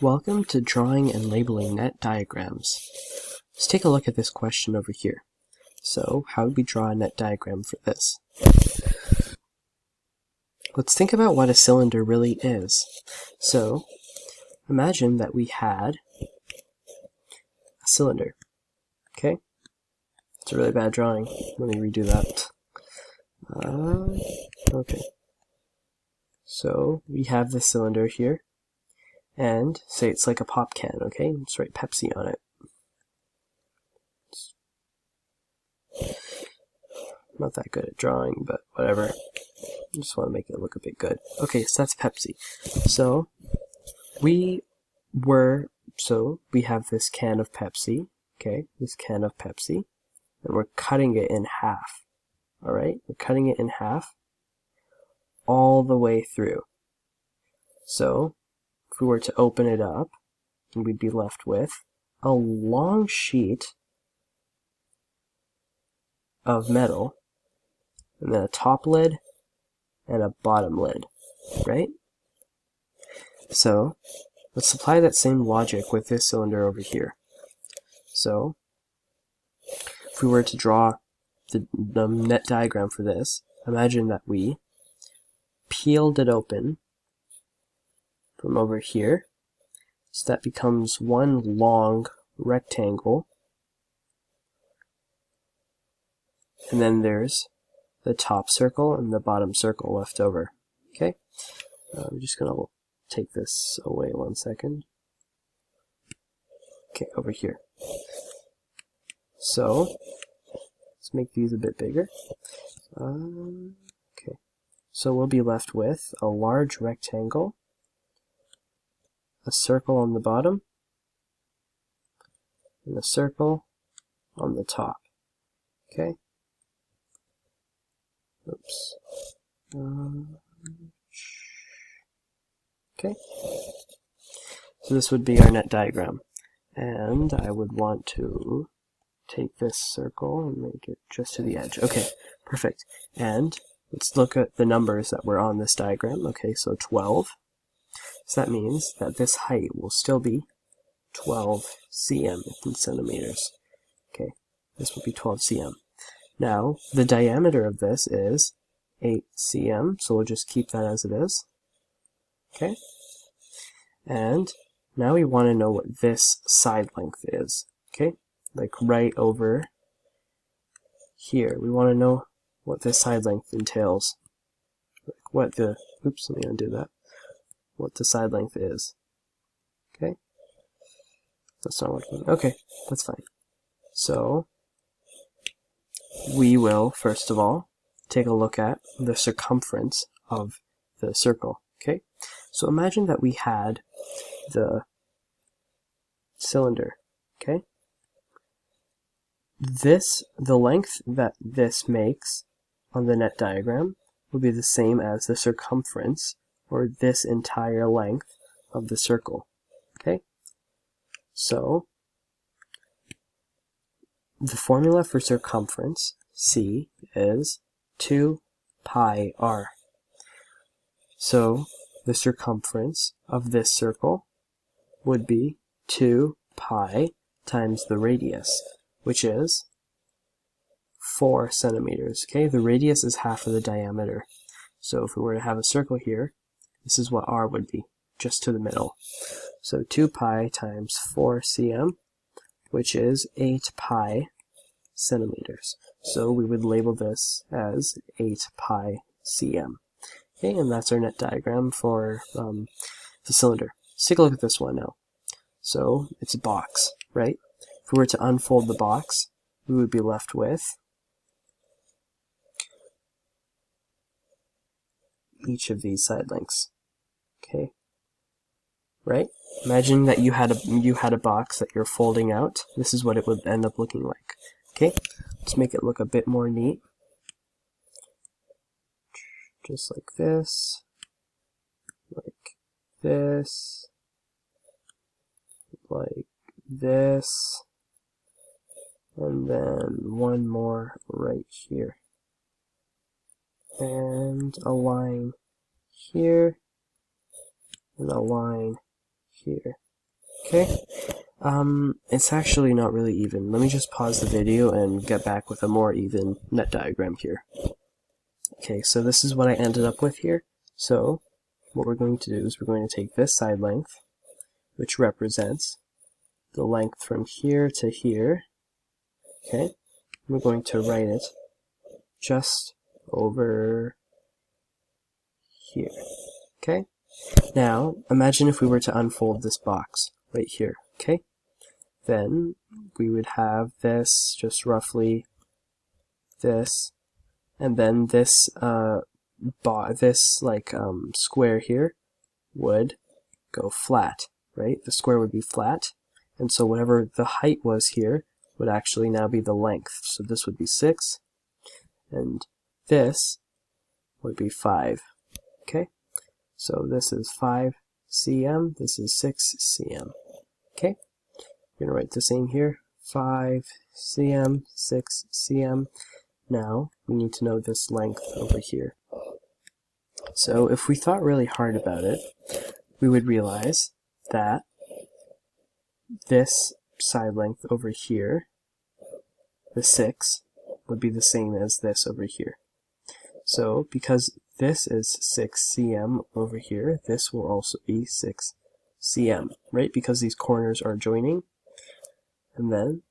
Welcome to Drawing and Labeling Net Diagrams. Let's take a look at this question over here. So, how would we draw a net diagram for this? Let's think about what a cylinder really is. So, imagine that we had a cylinder. Okay? It's a really bad drawing. Let me redo that. Okay. So, we have the cylinder here. And say it's like a pop can, okay? Let's write Pepsi on it. I'm not that good at drawing, but whatever. I just want to make it look a bit good. Okay, so that's Pepsi. So we have this can of Pepsi, okay? This can of Pepsi, and we're cutting it in half. All right? We're cutting it in half all the way through. So if we were to open it up, we'd be left with a long sheet of metal, and then a top lid and a bottom lid, right? So let's apply that same logic with this cylinder over here. So if we were to draw the net diagram for this, imagine that we peeled it open from over here, so that becomes one long rectangle, and then there's the top circle and the bottom circle left over. Okay, I'm just gonna take this away 1 second. Okay, over here. So let's make these a bit bigger. Okay, so we'll be left with a large rectangle, a circle on the bottom, and a circle on the top. Okay. Oops. Okay. So this would be our net diagram. And I would want to take this circle and make it just to the edge. Okay, perfect. And let's look at the numbers that were on this diagram. Okay, so 12. So that means that this height will still be 12 cm in centimeters. Okay, this will be 12 cm. Now, the diameter of this is 8 cm, so we'll just keep that as it is. Okay? And now we want to know what this side length is. Okay? Like right over here. We want to know what this side length entails. Like what the, oops, let me undo that. What the side length is. Okay? That's not working. Okay, that's fine. So we will, first of all, take a look at the circumference of the circle. Okay? So imagine that we had the cylinder. Okay? The length that this makes on the net diagram will be the same as the circumference, or this entire length of the circle. Okay? So the formula for circumference, C, is 2 pi r. So the circumference of this circle would be 2 pi times the radius, which is 4 centimeters. Okay, the radius is half of the diameter. So if we were to have a circle here, this is what r would be, just to the middle. So 2 pi times 4 cm, which is 8 pi centimeters. So we would label this as 8 pi cm. Okay, and that's our net diagram for the cylinder. Let's take a look at this one now. So it's a box, right? If we were to unfold the box, we would be left with each of these side lengths. Okay, right? Imagine that you had a box that you're folding out. This is what it would end up looking like. Okay, let's make it look a bit more neat. Just like this, like this, like this, and then one more right here. And a line here, and a line here. Okay. It's actually not really even. Let me just pause the video and get back with a more even net diagram here. Okay, so this is what I ended up with here. So what we're going to do is we're going to take this side length, which represents the length from here to here. Okay, we're going to write it just over here. Okay, now imagine if we were to unfold this box right here. Okay, then we would have this just roughly this, and then this square here would go flat, right? The square would be flat, and so whatever the height was here would actually now be the length. So this would be 6, and this would be 5. Okay, so this is 5 cm, this is 6 cm. Okay, we're going to write the same here, 5 cm, 6 cm. Now we need to know this length over here. So if we thought really hard about it, we would realize that this side length over here, the 6, would be the same as this over here. So because this is 6 cm over here, this will also be 6 cm, right? Because these corners are joining. And then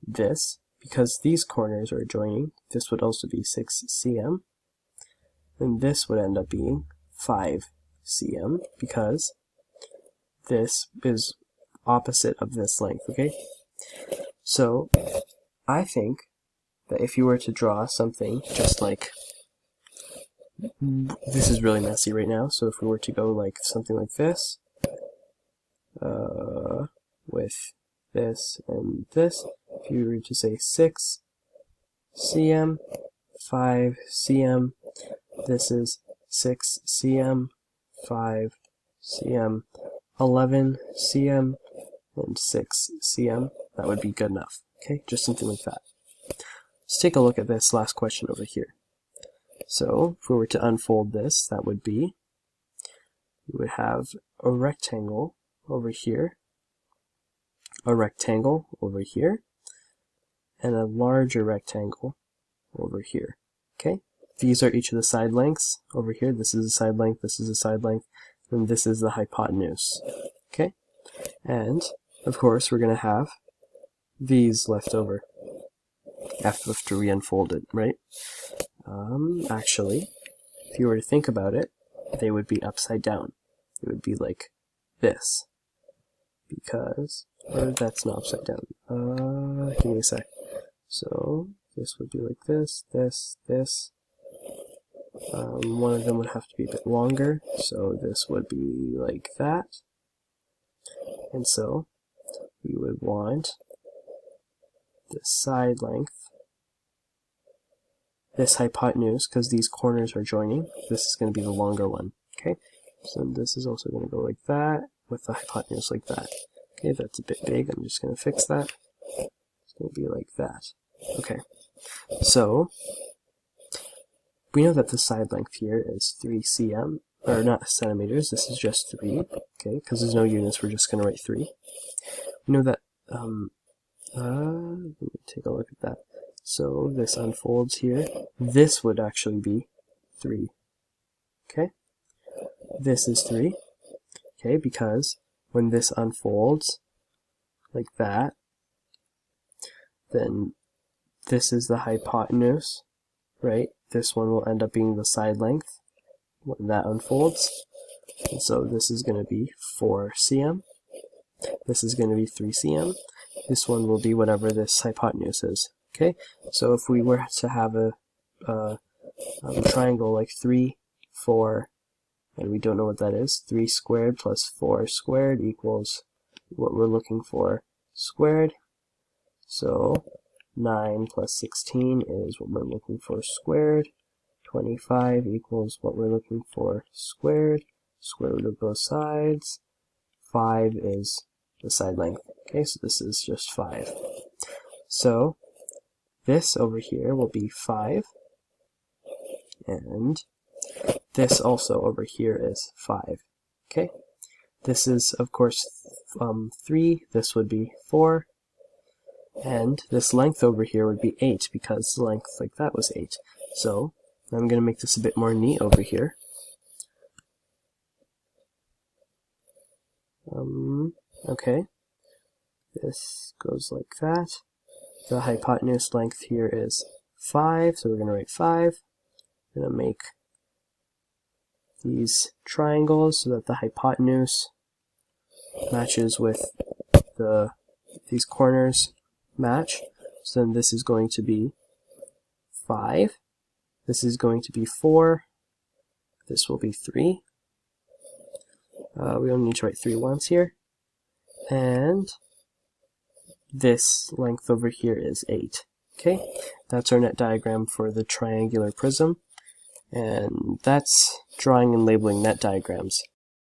this, because these corners are joining, this would also be 6 cm. And this would end up being 5 cm because this is opposite of this length, okay? So I think that if you were to draw something just like, this is really messy right now, so if we were to go like something like this, with this and this, if you were to say 6 cm, 5 cm, this is 6 cm, 5 cm, 11 cm, and 6 cm. That would be good enough. Okay, just something like that. Let's take a look at this last question over here. So if we were to unfold this, that would be, we would have a rectangle over here, a rectangle over here, and a larger rectangle over here. Okay, these are each of the side lengths over here. This is a side length, this is a side length, and this is the hypotenuse. Okay, and of course we're going to have these left over after we unfold it, right? Actually, if you were to think about it, they would be upside down. It would be like this, because, or that's not upside down. Give me a sec. So this would be like this, this, this. One of them would have to be a bit longer, so this would be like that. And so we would want this side length, this hypotenuse, because these corners are joining, this is going to be the longer one. Okay, so this is also going to go like that, with the hypotenuse like that. Okay, that's a bit big, I'm just going to fix that. It's going to be like that. Okay, so we know that the side length here is 3 cm, or not centimeters, this is just 3, okay, because there's no units, we're just going to write 3. We know that, let me take a look at that. So this unfolds here, this would actually be 3, okay, this is 3, okay, because when this unfolds like that, then this is the hypotenuse, right? This one will end up being the side length when that unfolds. And so this is going to be 4 cm. This is going to be 3 cm. This one will be whatever this hypotenuse is. Okay, so if we were to have a triangle like 3, 4, and we don't know what that is, 3 squared plus 4 squared equals what we're looking for squared. So 9 plus 16 is what we're looking for squared. 25 equals what we're looking for squared. Square root of both sides. 5 is the side length. Okay, so this is just 5. So this over here will be 5. And this also over here is 5. Okay, this is of course 3, this would be 4, and this length over here would be 8 because the length like that was 8. So I'm going to make this a bit more neat over here. Okay, this goes like that. The hypotenuse length here is 5, so we're going to write 5. I'm going to make these triangles so that the hypotenuse matches with these corners match. So then this is going to be 5. This is going to be 4. This will be 3. We only need to write 3 once here. And this length over here is 8. Okay, that's our net diagram for the triangular prism. And that's drawing and labeling net diagrams.